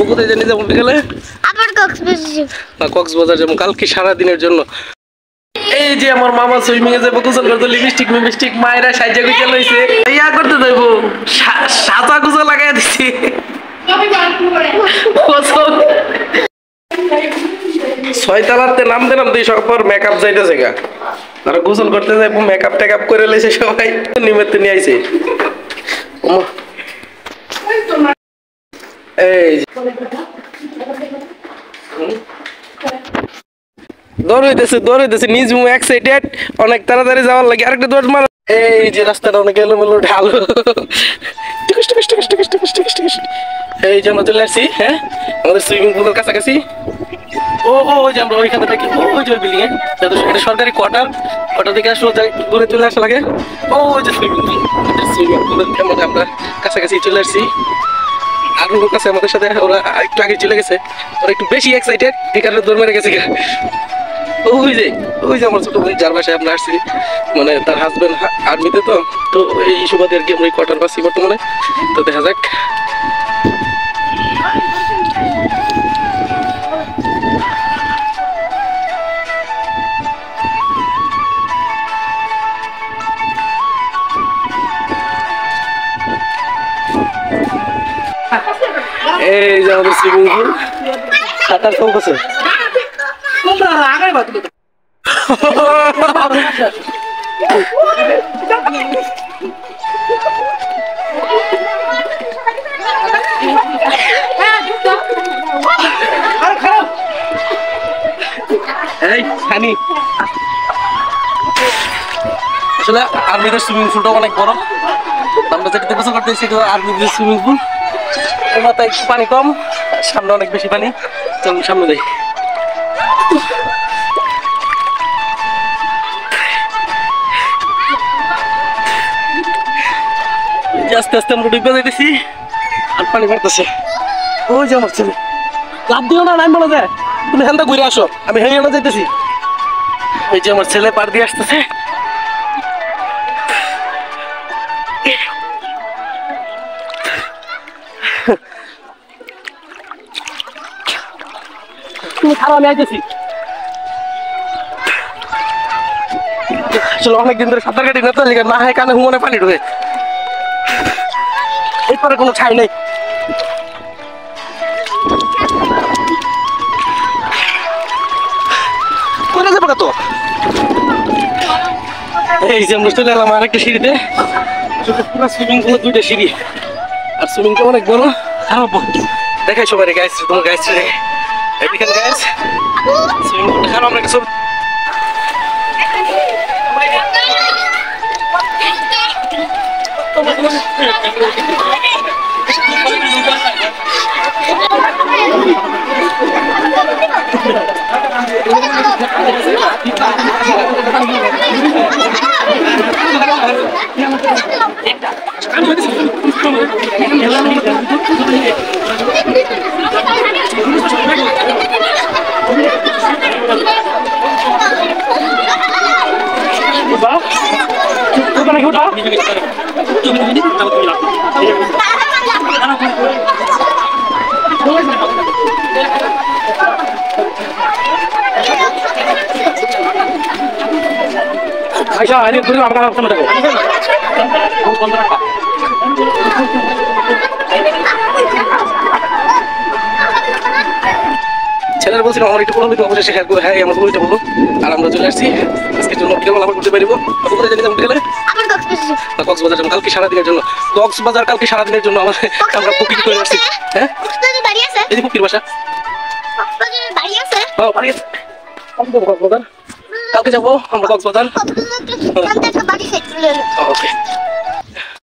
কোথায় জানি যাবো বিকেলে? আবার কক্সবাজার। না, কক্সবাজার যাবো কালকে সারাদিনের জন্য। এই যে আমার মামা সুইমিং এ যাবো, গোসল করতে লিপস্টিক মায়েরা সাইজা গুজা লইছে, ইয়া করতে যাইবো, সাজা গুজা লাগাই দিছি। ছয়তলাতে নামতে সবার মেকআপ যাইতেছে গা, তারা গোসল করতে যাইবো, মেকআপ টেকআপ করে লইছে সবাই, নিমেতে নিয়ে আইছে। এই দৌড় হইতেছে নিজ মু এক্সাইটেড, অনেক তাড়াতাড়ি যাওয়ার লাগে। আরেকটা দৌড় মার। এই যে রাস্তাটা অনেক এলোমেলো ঢালু। এই যে আমরা চলে আসছি, হ্যাঁ আমাদের সুইমিং পুলের কাছাকাছি। ওই যে আমরা ওইখানে থাকি, ওই যে বিল্ডিং এ, এটা সরকারি কোয়ার্টার থেকে আসলে ঘুরে চলে আসা লাগে। ওই যে সুইমিং পুলের আমরা কাছাকাছি চলে আসছি। আর ওর কাছে আমাদের সাথে ওরা একটু আগে চলে গেছে, ওরা একটু বেশি এক্সাইটেড, এই কারণে দৌড় মেরে গেছে। ওই যে আমার ছোট বোন যার বাসায় আমরা আসছি, মানে তার হাজবেন্ড আর্মিতে, তো এই সুবাদে আর কি আমরা কোয়ার্টার পাচ্ছি বর্তমানে। তো দেখা যাক। এই যে আমাদের সুইমিং পুল, সাঁতার চলতেছে। আসলে আর্মিদের সুইমিং পুলটা অনেক বড়, আমরা যেটাতে গোসল করতেছি আর্মিদের সুইমিং পুল। মাথায় একটু পানি কম, সামনে অনেক বেশি পানি। চলুন সামনে যাই। আস্তে আস্তে আমরা ডুবে যাইতেছি, আর পানি বাড়তেছে। ওই যে আমার ছেলে, লাভ দিও না, নাই বলা যায়, তুমি হ্যান্ডা ঘুরে আসো, আমি হেঁটে যাইতেছি। ওই যে আমার ছেলে পার দিয়ে আসতেছে। তুমি খারাপ, আমি আইতেছি। আসলে অনেকদিন ধরে সাঁতার কাটি না হয় কানে হুমনে পানি ঢুকে, এরপরে কোনো ছাই নেই। কোথায় যাবো কত? এই যে আমরা চলে এলাম আরেকটা সিঁড়িতে। পুরো সুইমিং পুলের দুইটা সিঁড়ি, আর সুইমিংটা অনেক বড়। দেখাই সবাই গাইস, তোমার গাইস এদিকে গাইস সুইমিং পুলটা খারাপ। আমরা কিছু ছেলের বলছিলাম আমার একটু বলো, অবশ্যই শেয়ার করবো। হ্যাঁ আমার বইটা বলো। আর আমরা চলে আসছি আজকের জন্য, কেমন আবার করতে পারবো। কোথায় জানি যাবো বিকেলে? কক্সবাজার যাবো কালকে সারাদিনের জন্য। কক্সবাজার কালকে সারাদিনের জন্য আমরা বুকিং করে আসছি। হ্যাঁ এই যে কুকির বাসা, কালকে যাবো আমরা কক্সবাজার। ওকে।